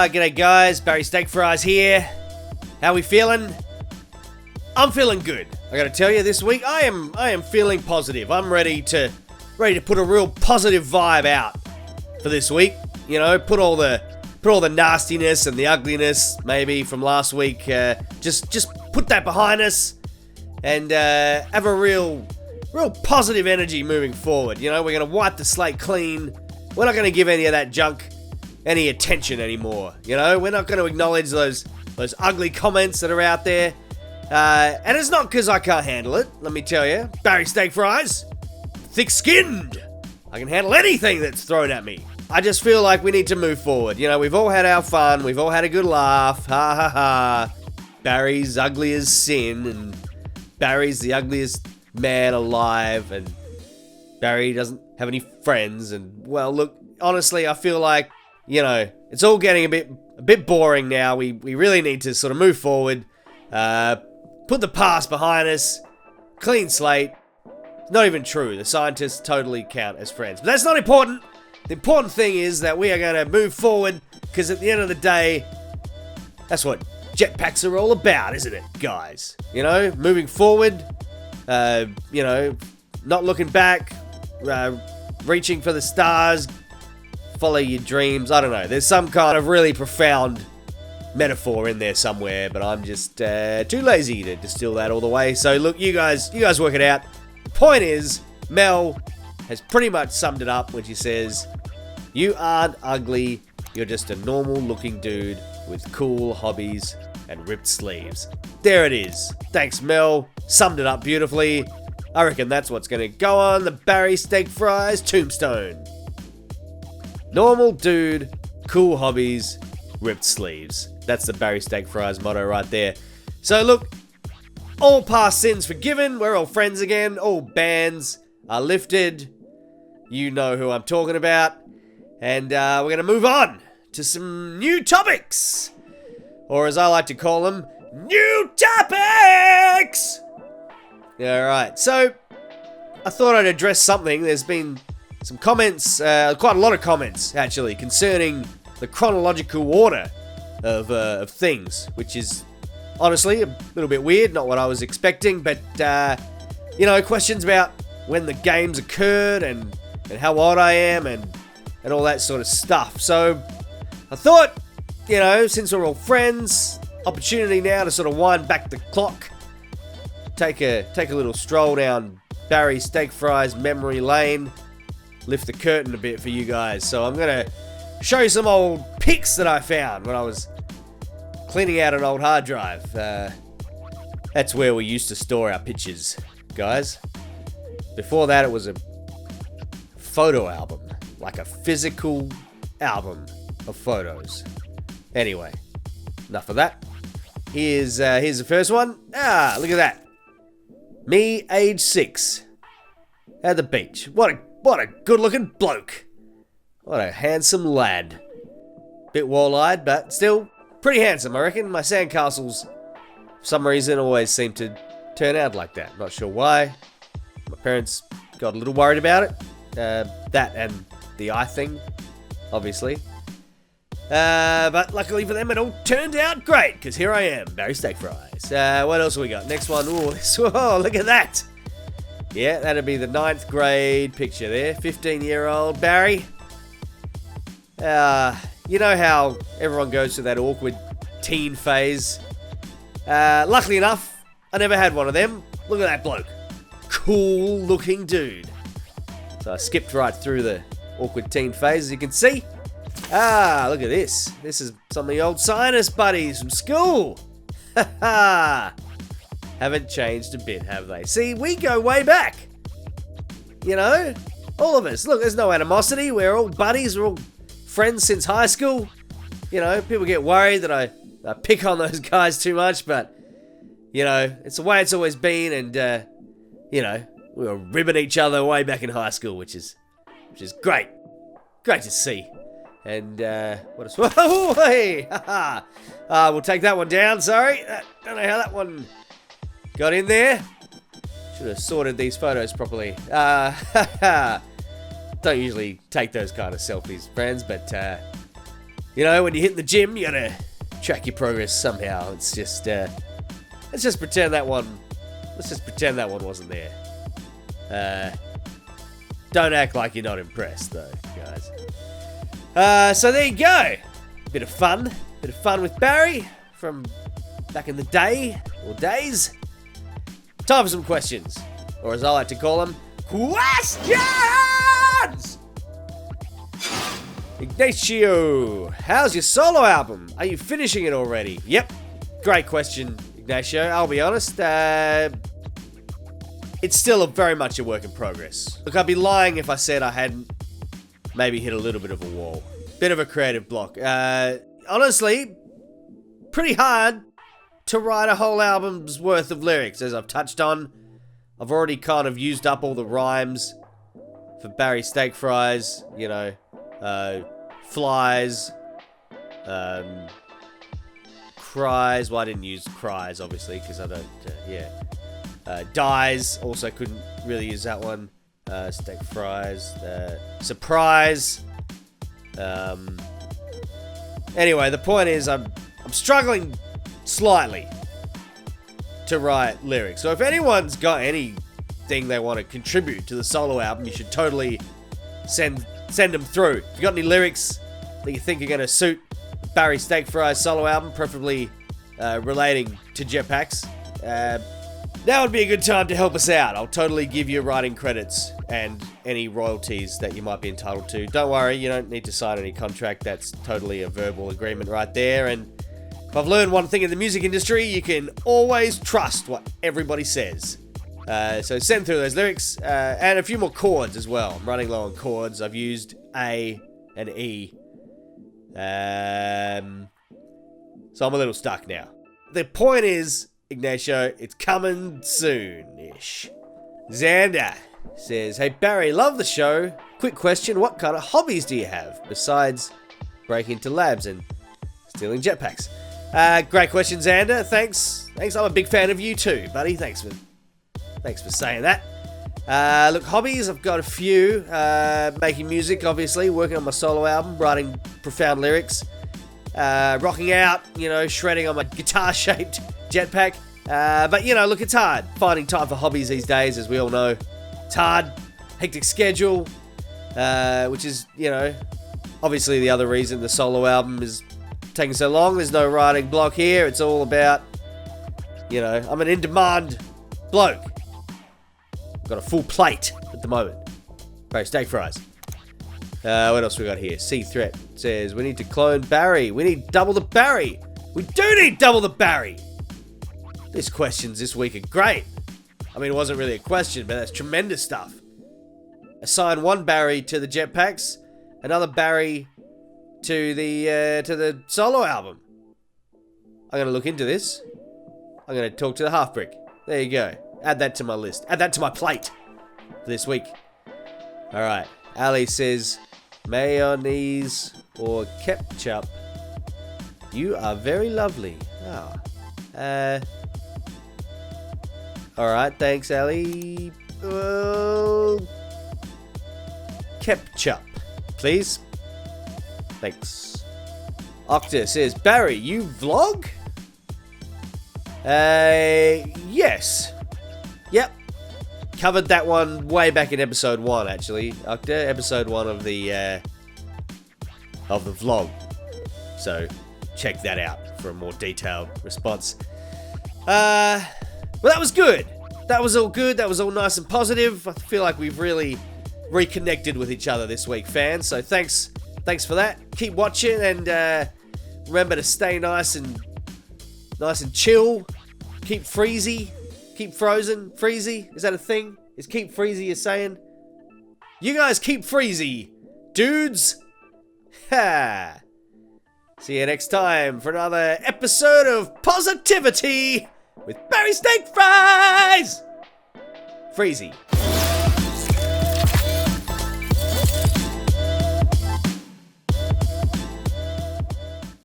G'day guys, Barry Steak Fries here. How we feeling? I'm feeling good. I gotta tell you, this week I am feeling positive. I'm ready to put a real positive vibe out for this week. You know, put all the nastiness and the ugliness maybe from last week. Just put that behind us and have a real positive energy moving forward. You know, we're gonna wipe the slate clean. We're not gonna give any of that junk any attention anymore. You know, we're not gonna acknowledge those ugly comments that are out there. And it's not because I can't handle it, let me tell you. Barry Steak Fries, thick-skinned. I can handle anything that's thrown at me. I just feel like we need to move forward. You know, we've all had our fun. We've all had a good laugh. Ha ha ha. Barry's ugly as sin, and Barry's the ugliest man alive, and Barry doesn't have any friends. And, well, look, honestly, I feel like, you know, it's all getting a bit boring now. We really need to sort of move forward. Put the past behind us. Clean slate. It's not even true. The scientists totally count as friends. But that's not important. The important thing is that we are going to move forward, because at the end of the day, that's what jetpacks are all about, isn't it, guys? You know, moving forward, you know, not looking back, reaching for the stars, follow your dreams. I don't know. There's some kind of really profound metaphor in there somewhere, but I'm just too lazy to distill that all the way. So look, you guys work it out. The point is, Mel has pretty much summed it up when she says, you aren't ugly, you're just a normal looking dude with cool hobbies and ripped sleeves. There it is. Thanks, Mel. Summed it up beautifully. I reckon that's what's going to go on the Barry Steak Fries tombstone. Normal dude, cool hobbies, ripped sleeves. That's the Barry Steak Fries motto right there. So look, all past sins forgiven. We're all friends again. All bans are lifted. You know who I'm talking about. And we're going to move on to some new topics. Or as I like to call them, new topics! Alright, so I thought I'd address something. There's been some comments, quite a lot of comments actually, concerning the chronological order of things, which is honestly a little bit weird, not what I was expecting, but you know, questions about when the games occurred and how old I am and all that sort of stuff. So I thought, you know, since we're all friends, opportunity now to sort of wind back the clock, take a little stroll down Barry Steak Fries memory lane, lift the curtain a bit for you guys. So I'm gonna show you some old pics that I found when I was cleaning out an old hard drive. That's where we used to store our pictures, guys. Before that, it was a photo album, like a physical album of photos. Anyway, enough of that. Here's the first one. Ah, look at that. Me, age 6, at the beach. What a good-looking bloke. What a handsome lad. Bit wall-eyed, but still pretty handsome, I reckon. My sandcastles, for some reason, always seem to turn out like that. Not sure why. My parents got a little worried about it. That and the eye thing, obviously. But luckily for them, it all turned out great, because here I am, Barry Steak Fries. What else have we got? Next one. Ooh, whoa, look at that. Yeah, that'd be the 9th grade picture there. 15-year-old Barry. You know how everyone goes through that awkward teen phase? Luckily enough, I never had one of them. Look at that bloke. Cool looking dude. So I skipped right through the awkward teen phase, as you can see. Ah, look at this. This is some of the old science buddies from school. Ha ha. Haven't changed a bit, have they? See, we go way back. You know, all of us. Look, there's no animosity. We're all buddies. We're all friends since high school. You know, people get worried that I pick on those guys too much, but, you know, it's the way it's always been, and, you know, we were ribbing each other way back in high school, which is great. Great to see. And, what else? Whoa, hey! Ha-ha! We'll take that one down, sorry. Don't know how that one got in there. Should have sorted these photos properly. Don't usually take those kind of selfies, friends, but You know, when you hit the gym, you gotta track your progress somehow. It's just, let's just pretend that one wasn't there. Don't act like you're not impressed, though, guys. So there you go. Bit of fun with Barry from back in the day, or days. Time for some questions, or as I like to call them, questions! Ignacio, how's your solo album? Are you finishing it already? Yep, great question, Ignacio. I'll be honest, it's still very much a work in progress. Look, I'd be lying if I said I hadn't maybe hit a little bit of a wall. Bit of a creative block. Honestly, pretty hard to write a whole album's worth of lyrics, as I've touched on. I've already kind of used up all the rhymes for Barry Steak Fries, you know, flies, cries. Well, I didn't use cries, obviously, because I don't, dies, also couldn't really use that one. Steak Fries, surprise. Anyway, the point is I'm struggling slightly to write lyrics. So if anyone's got anything they want to contribute to the solo album, you should totally send them through. If you got any lyrics that you think are going to suit Barry Steak Fries solo album, preferably relating to jetpacks, now would be a good time to help us out. I'll totally give you writing credits and any royalties that you might be entitled to. Don't worry, you don't need to sign any contract. That's totally a verbal agreement right there. And if I've learned one thing in the music industry, you can always trust what everybody says. So send through those lyrics and a few more chords as well. I'm running low on chords. I've used A and E. So I'm a little stuck now. The point is, Ignacio, it's coming soon-ish. Xander says, hey Barry, love the show. Quick question, what kind of hobbies do you have besides breaking into labs and stealing jetpacks? Great question, Xander. Thanks. I'm a big fan of you too, buddy. Thanks for saying that. Look, hobbies, I've got a few. Making music, obviously, working on my solo album, writing profound lyrics, rocking out, you know, shredding on my guitar-shaped jetpack. But, you know, look, it's hard finding time for hobbies these days, as we all know. It's hard, hectic schedule, which is, you know, obviously the other reason the solo album is taking so long. There's no writing block here. It's all about, you know, I'm an in-demand bloke. I've got a full plate at the moment. Barry Steak Fries. What else we got here? C-Threat says, we need to clone Barry. We need double the Barry. We do need double the Barry. These questions this week are great. I mean, it wasn't really a question, but that's tremendous stuff. Assign one Barry to the jetpacks, another Barry to the solo album. I'm going to look into this. I'm going to talk to the half brick. There you go. Add that to my list. Add that to my plate for this week. All right. Ali says, mayonnaise or ketchup. You are very lovely. Oh. All right. Thanks, Ali. Ketchup, please. Thanks. Octa says, Barry, you vlog? Yes. Yep. Covered that one way back in episode 1, actually. Octa, episode 1 of the vlog. So, check that out for a more detailed response. Well, that was good. That was all good. That was all nice and positive. I feel like we've really reconnected with each other this week, fans. So thanks for that. Keep watching and remember to stay nice and chill. Keep freezy. Keep frozen. Freezy. Is that a thing? Is keep freezy a saying? You guys keep freezy, dudes. Ha. See you next time for another episode of Positivity with Barry Steak Fries. Freezy.